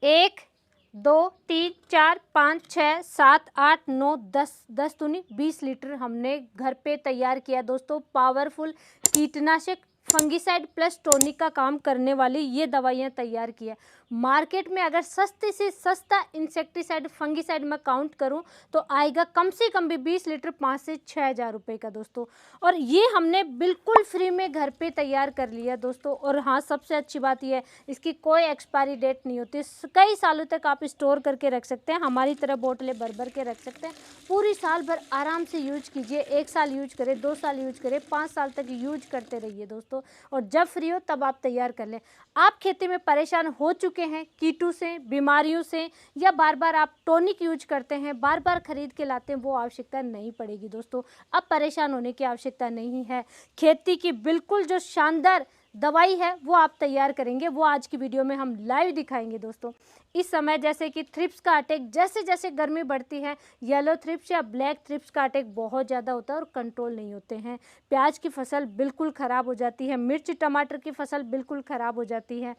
1 2 3 4 5 6 7 8 9 10 10 दूनी 20 लीटर हमने घर पे तैयार किया दोस्तों। पावरफुल कीटनाशक फंगिसाइड प्लस टॉनिक का काम करने वाली ये दवाइयाँ तैयार की है। मार्केट में अगर सस्ते से सस्ता इंसेक्टिसाइड फंगिसाइड मैं काउंट करूं तो आएगा कम से कम भी 20 लीटर 5 से 6 हज़ार रुपये का दोस्तों। और ये हमने बिल्कुल फ्री में घर पे तैयार कर लिया दोस्तों। और हाँ, सबसे अच्छी बात यह है इसकी कोई एक्सपायरी डेट नहीं होती, कई सालों तक आप स्टोर करके रख सकते हैं। हमारी तरह बोतलें भर भर के रख सकते हैं, पूरी साल भर आराम से यूज कीजिए। 1 साल यूज करें, 2 साल यूज करें, 5 साल तक यूज करते रहिए दोस्तों। और जब फ्री हो तब आप तैयार कर लें। आप खेती में परेशान हो चुके हैं कीटों से, बीमारियों से, या बार बार आप टॉनिक यूज करते हैं, बार बार खरीद के लाते हैं, वो आवश्यकता नहीं पड़ेगी दोस्तों। अब परेशान होने की आवश्यकता नहीं है। खेती की बिल्कुल जो शानदार दवाई है वो आप तैयार करेंगे, वो आज की वीडियो में हम लाइव दिखाएंगे दोस्तों। इस समय जैसे कि थ्रिप्स का अटैक, जैसे जैसे गर्मी बढ़ती है, येलो थ्रिप्स या ब्लैक थ्रिप्स का अटैक बहुत ज़्यादा होता है और कंट्रोल नहीं होते हैं। प्याज की फसल बिल्कुल ख़राब हो जाती है, मिर्च टमाटर की फसल बिल्कुल ख़राब हो जाती है।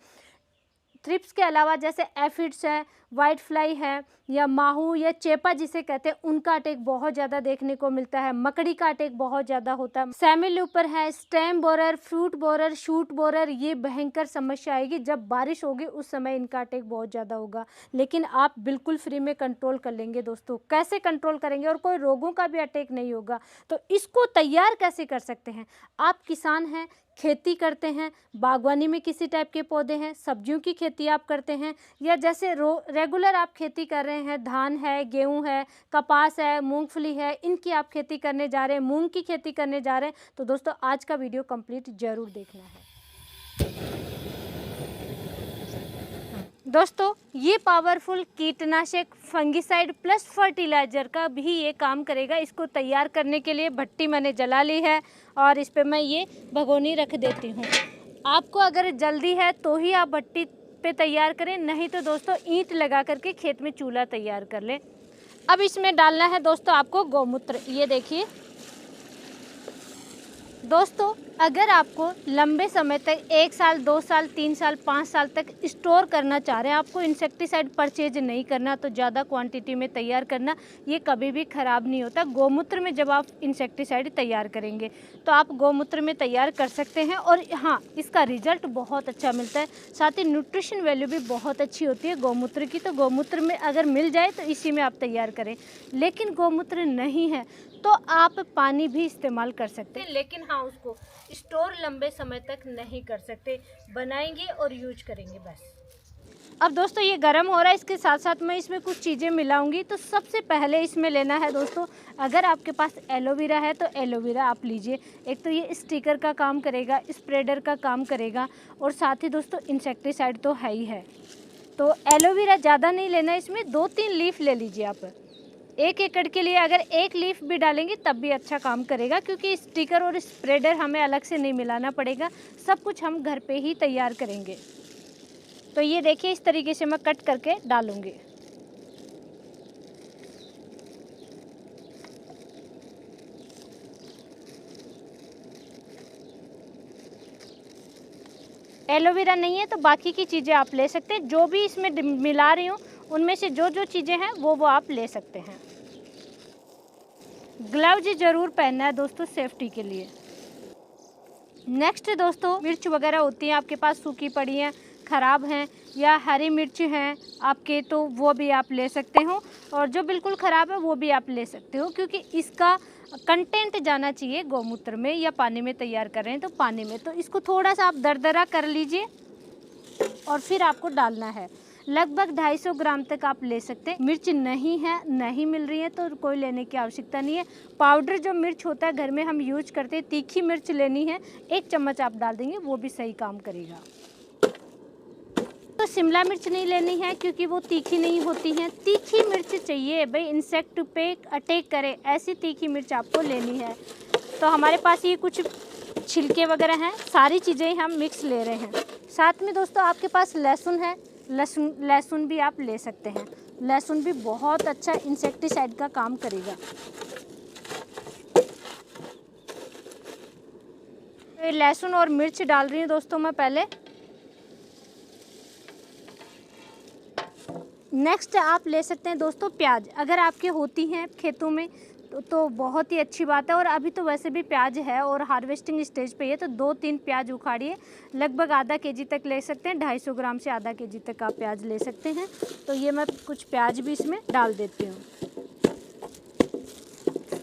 थ्रिप्स के अलावा जैसे एफिड्स है, वाइट फ्लाई है, या माहू या चेपा जिसे कहते हैं, उनका अटैक बहुत ज़्यादा देखने को मिलता है। मकड़ी का अटैक बहुत ज़्यादा होता है। सेमिलूपर है, stem borer, fruit borer, shoot borer, ये भयंकर समस्या आएगी। जब बारिश होगी उस समय इनका अटैक बहुत ज़्यादा होगा, लेकिन आप बिल्कुल फ्री में कंट्रोल कर लेंगे दोस्तों। कैसे कंट्रोल करेंगे? और कोई रोगों का भी अटैक नहीं होगा। तो इसको तैयार कैसे कर सकते हैं? आप किसान हैं, खेती करते हैं, बागवानी में किसी टाइप के पौधे हैं, सब्जियों की खेती आप करते हैं, या जैसे रेगुलर आप खेती कर रहे हैं, धान है, गेहूं है, कपास है, मूंगफली है, इनकी आप खेती करने जा रहे हैं, मूंग की खेती करने जा रहे हैं, तो दोस्तों आज का वीडियो कंप्लीट जरूर देखना है। दोस्तों ये पावरफुल कीटनाशक फंगिसाइड प्लस फर्टिलाइजर का भी ये काम करेगा। इसको तैयार करने के लिए भट्टी मैंने जला ली है और इस पे मैं ये भगोनी रख देती हूँ। आपको अगर जल्दी है तो ही आप भट्टी पे तैयार करें, नहीं तो दोस्तों ईंट लगा करके खेत में चूल्हा तैयार कर लें। अब इसमें डालना है दोस्तों आपको गौमूत्र। ये देखिए दोस्तों, अगर आपको लंबे समय तक 1 साल 2 साल 3 साल 5 साल तक स्टोर करना चाह रहे हैं, आपको इंसेक्टिसाइड परचेज नहीं करना, तो ज़्यादा क्वांटिटी में तैयार करना, ये कभी भी ख़राब नहीं होता। गौमूत्र में जब आप इंसेक्टिसाइड तैयार करेंगे तो आप गौमूत्र में तैयार कर सकते हैं। और हाँ, इसका रिजल्ट बहुत अच्छा मिलता है, साथ ही न्यूट्रिशन वैल्यू भी बहुत अच्छी होती है गौमूत्र की। तो गौमूत्र में अगर मिल जाए तो इसी में आप तैयार करें। लेकिन गौमूत्र नहीं है तो आप पानी भी इस्तेमाल कर सकते हैं, लेकिन हाँ, उसको स्टोर लंबे समय तक नहीं कर सकते। बनाएंगे और यूज करेंगे बस। अब दोस्तों ये गर्म हो रहा है, इसके साथ साथ मैं इसमें कुछ चीज़ें मिलाऊंगी। तो सबसे पहले इसमें लेना है दोस्तों, अगर आपके पास एलोवेरा है तो एलोवेरा आप लीजिए। एक तो ये स्टिकर का काम करेगा, स्प्रेडर का काम करेगा, और साथ ही दोस्तों इंसेक्टिसाइड तो है ही है। तो एलोवेरा ज़्यादा नहीं लेना है, इसमें 2-3 लीफ ले लीजिए आप। 1 एकड़ के लिए अगर 1 लीफ भी डालेंगे तब भी अच्छा काम करेगा, क्योंकि स्टिकर और स्प्रेडर हमें अलग से नहीं मिलाना पड़ेगा, सब कुछ हम घर पे ही तैयार करेंगे। तो ये देखिए इस तरीके से मैं कट करके डालूंगी। एलोवेरा नहीं है तो बाकी की चीज़ें आप ले सकते हैं, जो भी इसमें मिला रही हूँ उनमें से जो जो चीज़ें हैं वो आप ले सकते हैं। ग्लव्स ज़रूर पहनना है दोस्तों सेफ्टी के लिए। नेक्स्ट दोस्तों, मिर्च वगैरह होती हैं आपके पास, सूखी पड़ी हैं, ख़राब हैं, या हरी मिर्च हैं आपके, तो वो भी आप ले सकते हो। और जो बिल्कुल ख़राब है वो भी आप ले सकते हो, क्योंकि इसका कंटेंट जाना चाहिए गौमूत्र में, या पानी में तैयार कर रहे हैं तो पानी में। तो इसको थोड़ा सा आप दरदरा कर लीजिए और फिर आपको डालना है। लगभग 250 ग्राम तक आप ले सकते हैं। मिर्च नहीं है, नहीं मिल रही है तो कोई लेने की आवश्यकता नहीं है। पाउडर जो मिर्च होता है घर में हम यूज करते हैं, तीखी मिर्च लेनी है, 1 चम्मच आप डाल देंगे, वो भी सही काम करेगा। तो शिमला मिर्च नहीं लेनी है क्योंकि वो तीखी नहीं होती हैं। तीखी मिर्च चाहिए भाई, इंसेक्ट पे अटैक करे, ऐसी तीखी मिर्च आपको लेनी है। तो हमारे पास ये कुछ छिलके वगैरह हैं, सारी चीज़ें हम मिक्स ले रहे हैं। साथ में दोस्तों आपके पास लहसुन है, लहसुन भी आप ले सकते हैं। लहसुन भी बहुत अच्छा इंसेक्टिसाइड का काम करेगा। तो लहसुन और मिर्च डाल रही हूँ दोस्तों मैं पहले। नेक्स्ट आप ले सकते हैं दोस्तों प्याज। अगर आपके होती हैं खेतों में तो बहुत ही अच्छी बात है, और अभी तो वैसे भी प्याज है और हार्वेस्टिंग स्टेज पे है, तो 2-3 प्याज उखाड़िए। लगभग आधा केजी तक ले सकते हैं, 250 ग्राम से आधा केजी तक आप प्याज ले सकते हैं। तो ये मैं कुछ प्याज भी इसमें डाल देती हूँ।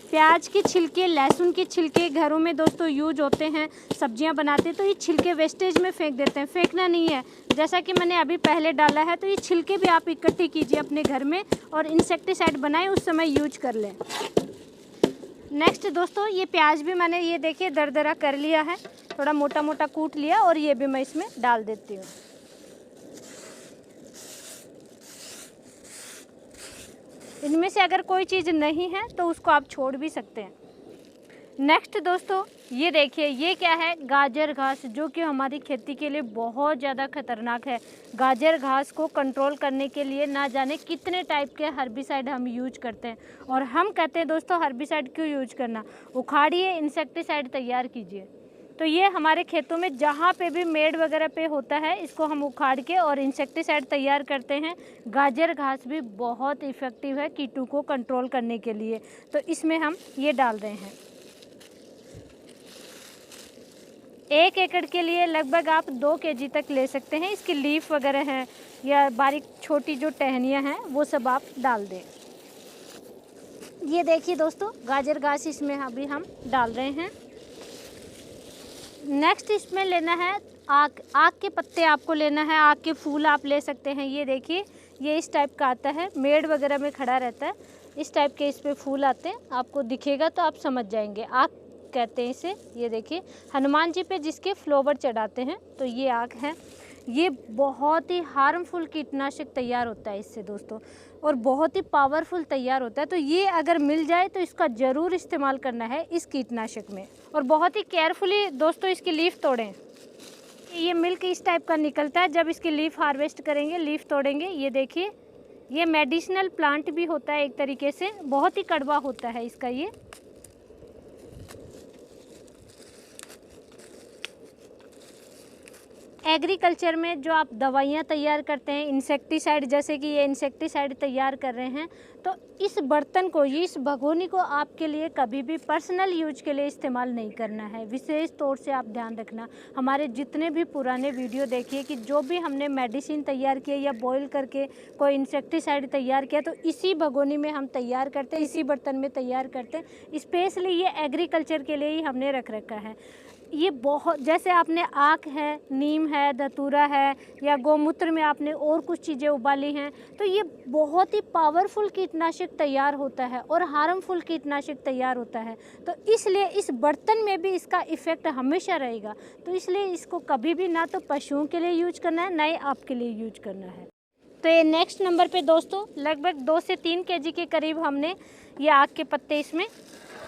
प्याज के छिलके, लहसुन के छिलके घरों में दोस्तों यूज होते हैं, सब्जियां बनाते हैं, तो ये छिलके वेस्टेज में फेंक देते हैं, फेंकना नहीं है। जैसा कि मैंने अभी पहले डाला है, तो ये छिलके भी आप इकट्ठे कीजिए अपने घर में और इंसेक्टिसाइड बनाएं, उस समय यूज कर लें। नेक्स्ट दोस्तों ये प्याज भी मैंने ये देखिए दरदरा कर लिया है, थोड़ा मोटा मोटा कूट लिया, और ये भी मैं इसमें डाल देती हूँ। इनमें से अगर कोई चीज़ नहीं है तो उसको आप छोड़ भी सकते हैं। नेक्स्ट दोस्तों ये देखिए, ये क्या है, गाजर घास, जो कि हमारी खेती के लिए बहुत ज़्यादा खतरनाक है। गाजर घास को कंट्रोल करने के लिए ना जाने कितने टाइप के हर्बिसाइड हम यूज करते हैं, और हम कहते हैं दोस्तों हर्बिसाइड क्यों यूज करना, उखाड़िए, इंसेक्टिसाइड तैयार कीजिए। तो ये हमारे खेतों में जहाँ पे भी मेड़ वगैरह पे होता है, इसको हम उखाड़ के और इंसेक्टिसाइड तैयार करते हैं। गाजर घास भी बहुत इफ़ेक्टिव है कीटों को कंट्रोल करने के लिए, तो इसमें हम ये डाल रहे हैं। 1 एकड़ के लिए लगभग आप 2 केजी तक ले सकते हैं। इसकी लीफ वगैरह हैं या बारीक छोटी जो टहनियाँ हैं वो सब आप डाल दें। ये देखिए दोस्तों गाजर घास इसमें अभी हम डाल रहे हैं। नेक्स्ट इसमें लेना है आक के पत्ते आपको लेना है, आक के फूल आप ले सकते हैं। ये देखिए ये इस टाइप का आता है, मेड़ वगैरह में खड़ा रहता है, इस टाइप के इस पे फूल आते हैं, आपको दिखेगा तो आप समझ जाएंगे। आक कहते हैं इसे। ये देखिए हनुमान जी पे जिसके फ्लावर चढ़ाते हैं, तो ये आक है। ये बहुत ही हार्मफुल कीटनाशक तैयार होता है इससे दोस्तों, और बहुत ही पावरफुल तैयार होता है। तो ये अगर मिल जाए तो इसका ज़रूर इस्तेमाल करना है इस कीटनाशक में, और बहुत ही केयरफुली दोस्तों इसकी लीफ तोड़ें। ये मिल्क इस टाइप का निकलता है जब इसकी लीफ हार्वेस्ट करेंगे, लीफ तोड़ेंगे। ये देखिए ये मेडिसिनल प्लांट भी होता है एक तरीके से, बहुत ही कड़वा होता है इसका ये। एग्रीकल्चर में जो आप दवाइयाँ तैयार करते हैं, इंसेक्टिसाइड, जैसे कि ये इंसेक्टिसाइड तैयार कर रहे हैं, तो इस बर्तन को, इस भगोनी को आपके लिए कभी भी पर्सनल यूज के लिए इस्तेमाल नहीं करना है। विशेष तौर से आप ध्यान रखना। हमारे जितने भी पुराने वीडियो देखिए कि जो भी हमने मेडिसिन तैयार किए या बॉईल करके कोई इंसेक्टिसाइड तैयार किया, तो इसी भगोनी में हम तैयार करते हैं, इसी बर्तन में तैयार करते हैं। स्पेशली ये एग्रीकल्चर के लिए ही हमने रख रखा है। ये बहुत, जैसे आपने आक है, नीम है, धतूरा है, या गौमूत्र में आपने और कुछ चीज़ें उबाली हैं, तो ये बहुत ही पावरफुल कीटनाशक तैयार होता है और हार्मफुल कीटनाशक तैयार होता है। तो इसलिए इस बर्तन में भी इसका इफ़ेक्ट हमेशा रहेगा। तो इसलिए इसको कभी भी ना तो पशुओं के लिए यूज करना है, ना ही आपके लिए यूज करना है। तो ये नेक्स्ट नंबर पे दोस्तों लगभग 2 से 3 केजी के करीब हमने ये आक के पत्ते इसमें,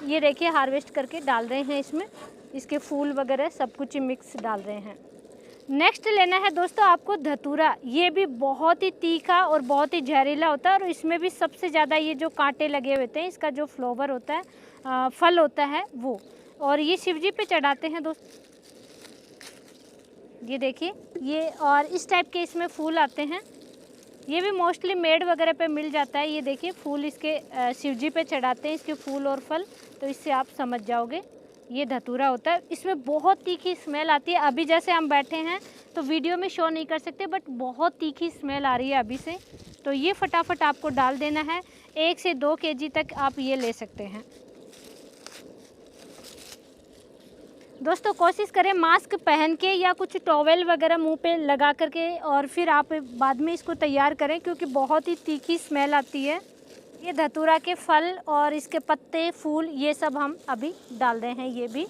ये देखिए हार्वेस्ट करके डाल रहे हैं इसमें। इसके फूल वगैरह सब कुछ मिक्स डाल रहे हैं। नेक्स्ट लेना है दोस्तों आपको धतूरा। ये भी बहुत ही तीखा और बहुत ही जहरीला होता है, और इसमें भी सबसे ज़्यादा ये जो कांटे लगे होते हैं, इसका जो फ्लावर होता है, फल होता है वो, और ये शिवजी पे चढ़ाते हैं दोस्तों। ये देखिए ये, और इस टाइप के इसमें फूल आते हैं। ये भी मोस्टली मेड़ वगैरह पे मिल जाता है। ये देखिए फूल इसके शिवजी पे चढ़ाते हैं, इसके फूल और फल, तो इससे आप समझ जाओगे ये धतूरा होता है। इसमें बहुत तीखी स्मेल आती है। अभी जैसे हम बैठे हैं तो वीडियो में शो नहीं कर सकते, बट बहुत तीखी स्मेल आ रही है अभी से। तो ये फटाफट आपको डाल देना है। 1 से 2 केजी तक आप ये ले सकते हैं दोस्तों। कोशिश करें मास्क पहन के या कुछ टॉवेल वगैरह मुंह पे लगा करके, और फिर आप बाद में इसको तैयार करें, क्योंकि बहुत ही तीखी स्मेल आती है। ये धतूरा के फल और इसके पत्ते, फूल, ये सब हम अभी डाल रहे हैं ये भी।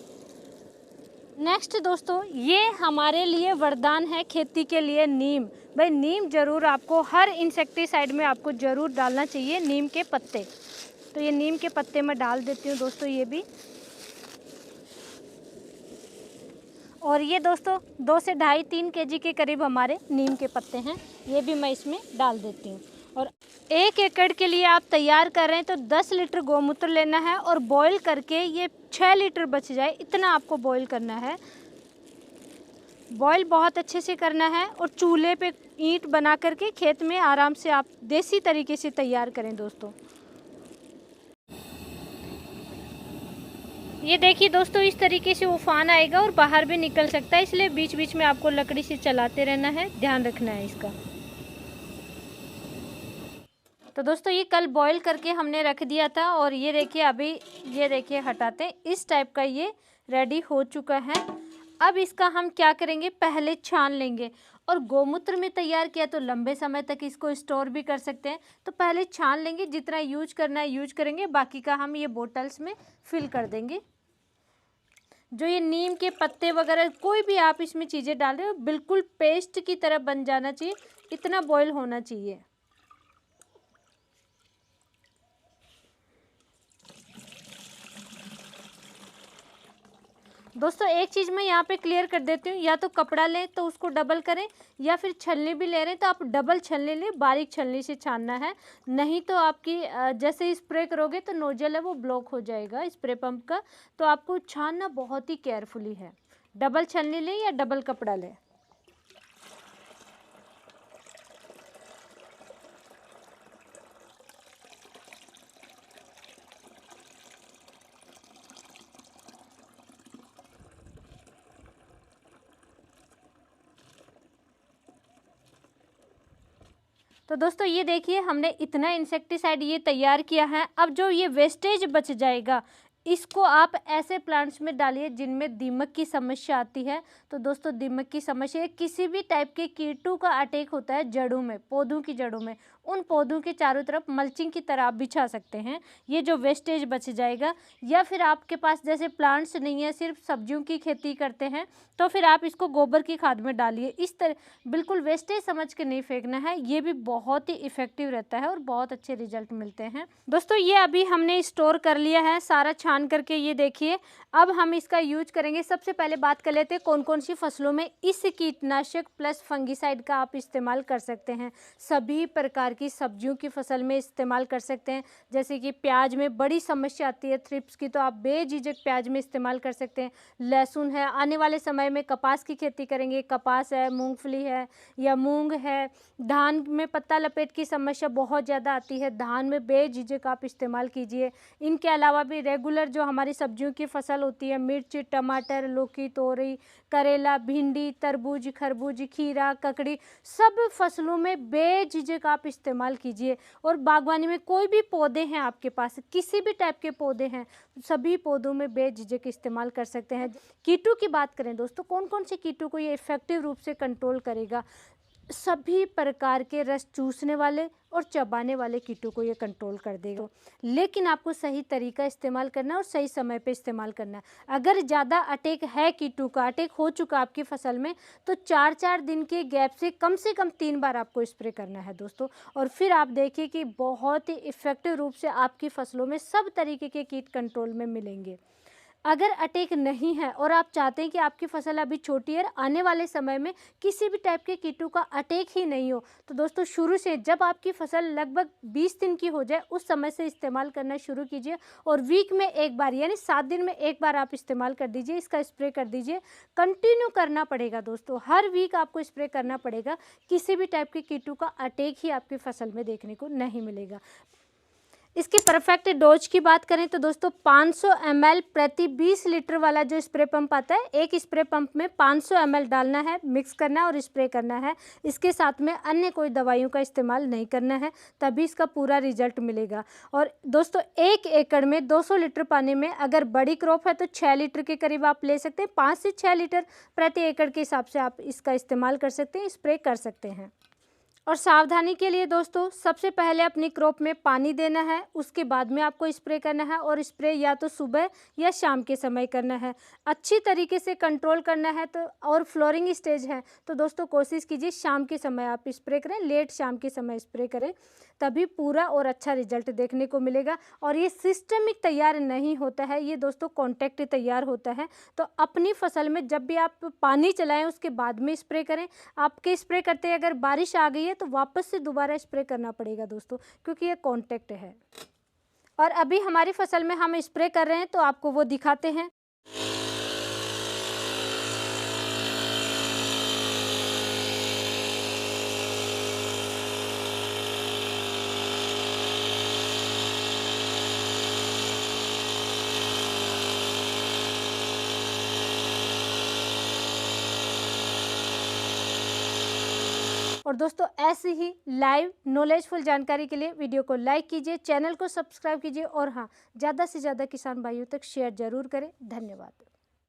नेक्स्ट दोस्तों ये हमारे लिए वरदान है खेती के लिए, नीम। भाई नीम ज़रूर आपको हर इंसेक्टिसाइड में आपको ज़रूर डालना चाहिए, नीम के पत्ते। तो ये नीम के पत्ते मैं डाल देती हूँ दोस्तों ये भी। और ये दोस्तों 2 से 2.5-3 केजी के करीब हमारे नीम के पत्ते हैं, ये भी मैं इसमें डाल देती हूँ। और 1 एकड़ के लिए आप तैयार कर रहे हैं तो 10 लीटर गौमूत्र लेना है, और बॉईल करके ये 6 लीटर बच जाए इतना आपको बॉईल करना है। बॉईल बहुत अच्छे से करना है और चूल्हे पे ईंट बना करके खेत में आराम से आप देसी तरीके से तैयार करें दोस्तों। ये देखिए दोस्तों, इस तरीके से उफान आएगा और बाहर भी निकल सकता है, इसलिए बीच बीच में आपको लकड़ी से चलाते रहना है, ध्यान रखना है इसका। तो दोस्तों ये कल बॉईल करके हमने रख दिया था और ये देखिए अभी, ये देखिए हटाते हैं, इस टाइप का ये रेडी हो चुका है। अब इसका हम क्या करेंगे, पहले छान लेंगे। और गोमूत्र में तैयार किया तो लंबे समय तक इसको स्टोर भी कर सकते हैं, तो पहले छान लेंगे, जितना यूज करना है यूज करेंगे, बाकी का हम ये बोतल्स में फिल कर देंगे। जो ये नीम के पत्ते वगैरह कोई भी आप इसमें चीज़ें डाल रहे हो, बिल्कुल पेस्ट की तरह बन जाना चाहिए, इतना बॉयल होना चाहिए। दोस्तों एक चीज़ मैं यहाँ पे क्लियर कर देती हूँ, या तो कपड़ा लें तो उसको डबल करें, या फिर छलनी भी ले रहे हैं तो आप डबल छलनी लें, बारीक छलनी से छानना है। नहीं तो आपकी जैसे ही स्प्रे करोगे तो नोजल है वो ब्लॉक हो जाएगा स्प्रे पंप का, तो आपको छानना बहुत ही केयरफुली है। डबल छलनी लें या डबल कपड़ा लें। तो दोस्तों ये देखिए हमने इतना इंसेक्टिसाइड ये तैयार किया है। अब जो ये वेस्टेज बच जाएगा, इसको आप ऐसे प्लांट्स में डालिए जिनमें दीमक की समस्या आती है। तो दोस्तों दीमक की समस्या, किसी भी टाइप के कीटों का अटैक होता है जड़ों में, पौधों की जड़ों में, उन पौधों के चारों तरफ मल्चिंग की तरह आप बिछा सकते हैं, ये जो वेस्टेज बच जाएगा। या फिर आपके पास जैसे प्लांट्स नहीं है, सिर्फ सब्जियों की खेती करते हैं, तो फिर आप इसको गोबर की खाद में डालिए। इस तरह बिल्कुल वेस्टेज समझ के नहीं फेंकना है, ये भी बहुत ही इफेक्टिव रहता है और बहुत अच्छे रिजल्ट मिलते हैं। दोस्तों ये अभी हमने स्टोर कर लिया है सारा छान करके, ये देखिए। अब हम इसका यूज करेंगे। सबसे पहले बात कर लेते हैं कौन कौन सी फसलों में इस कीटनाशक प्लस फंगिसाइड का आप इस्तेमाल कर सकते हैं। सभी प्रकार की सब्जियों की फसल में इस्तेमाल कर सकते हैं। जैसे कि प्याज में बड़ी समस्या आती है थ्रिप्स की, तो आप बेझिझक प्याज में इस्तेमाल कर सकते हैं। लहसुन है, आने वाले समय में कपास की खेती करेंगे, कपास है, मूंगफली है या मूंग है। धान में पत्ता लपेट की समस्या बहुत ज़्यादा आती है, धान में बेझिझक आप इस्तेमाल कीजिए। इनके अलावा भी रेगुलर जो हमारी सब्जियों की फसल होती है, मिर्च, टमाटर, लौकी, तोरई, करेला, भिंडी, तरबूज, खरबूज, खीरा, ककड़ी, सब फसलों में बेझिझक आप इस्तेमाल कीजिए। और बागवानी में कोई भी पौधे हैं आपके पास, किसी भी टाइप के पौधे हैं, सभी पौधों में बेझिझक इस्तेमाल कर सकते हैं। कीटों की बात करें दोस्तों, कौन कौन से कीटों को ये इफेक्टिव रूप से कंट्रोल करेगा। सभी प्रकार के रस चूसने वाले और चबाने वाले कीटों को ये कंट्रोल कर देगा। लेकिन आपको सही तरीका इस्तेमाल करना है और सही समय पे इस्तेमाल करना है। अगर ज़्यादा अटैक है, कीटों का अटैक हो चुका आपकी फसल में, तो 4-4 दिन के गैप से कम 3 बार आपको स्प्रे करना है दोस्तों। और फिर आप देखिए कि बहुत ही इफ़ेक्टिव रूप से आपकी फसलों में सब तरीके के कीट कंट्रोल में मिलेंगे। अगर अटैक नहीं है और आप चाहते हैं कि आपकी फसल अभी छोटी है, आने वाले समय में किसी भी टाइप के कीटों का अटैक ही नहीं हो, तो दोस्तों शुरू से जब आपकी फसल लगभग 20 दिन की हो जाए उस समय से इस्तेमाल करना शुरू कीजिए। और वीक में एक बार यानी 7 दिन में एक बार आप इस्तेमाल कर दीजिए, इसका स्प्रे कर दीजिए। कंटिन्यू करना पड़ेगा दोस्तों, हर वीक आपको स्प्रे करना पड़ेगा। किसी भी टाइप के कीटों का अटैक ही आपकी फसल में देखने को नहीं मिलेगा। इसकी परफेक्ट डोज की बात करें तो दोस्तों 500 ml प्रति 20 लीटर वाला जो स्प्रे पंप आता है, एक स्प्रे पंप में 500 ml डालना है, मिक्स करना है और स्प्रे करना है। इसके साथ में अन्य कोई दवाइयों का इस्तेमाल नहीं करना है, तभी इसका पूरा रिजल्ट मिलेगा। और दोस्तों 1 एकड़ में 200 लीटर पानी में अगर बड़ी क्रॉप है तो 6 लीटर के करीब आप ले सकते हैं। 5 से 6 लीटर प्रति एकड़ के हिसाब से आप इसका इस्तेमाल कर सकते हैं, स्प्रे कर सकते हैं। और सावधानी के लिए दोस्तों, सबसे पहले अपनी क्रॉप में पानी देना है, उसके बाद में आपको स्प्रे करना है। और स्प्रे या तो सुबह या शाम के समय करना है। अच्छी तरीके से कंट्रोल करना है तो, और फ्लोरिंग स्टेज है तो दोस्तों कोशिश कीजिए शाम के समय आप स्प्रे करें, लेट शाम के समय स्प्रे करें, तभी पूरा और अच्छा रिजल्ट देखने को मिलेगा। और ये सिस्टमिक तैयार नहीं होता है, ये दोस्तों कॉन्टैक्ट तैयार होता है। तो अपनी फसल में जब भी आप पानी चलाएं उसके बाद में स्प्रे करें। आपके स्प्रे करते अगर बारिश आ गई है तो वापस से दोबारा स्प्रे करना पड़ेगा दोस्तों, क्योंकि ये कॉन्टैक्ट है। और अभी हमारी फसल में हम स्प्रे कर रहे हैं तो आपको वो दिखाते हैं। और दोस्तों ऐसी ही लाइव नॉलेजफुल जानकारी के लिए वीडियो को लाइक कीजिए, चैनल को सब्सक्राइब कीजिए और हाँ, ज़्यादा से ज़्यादा किसान भाइयों तक शेयर जरूर करें। धन्यवाद।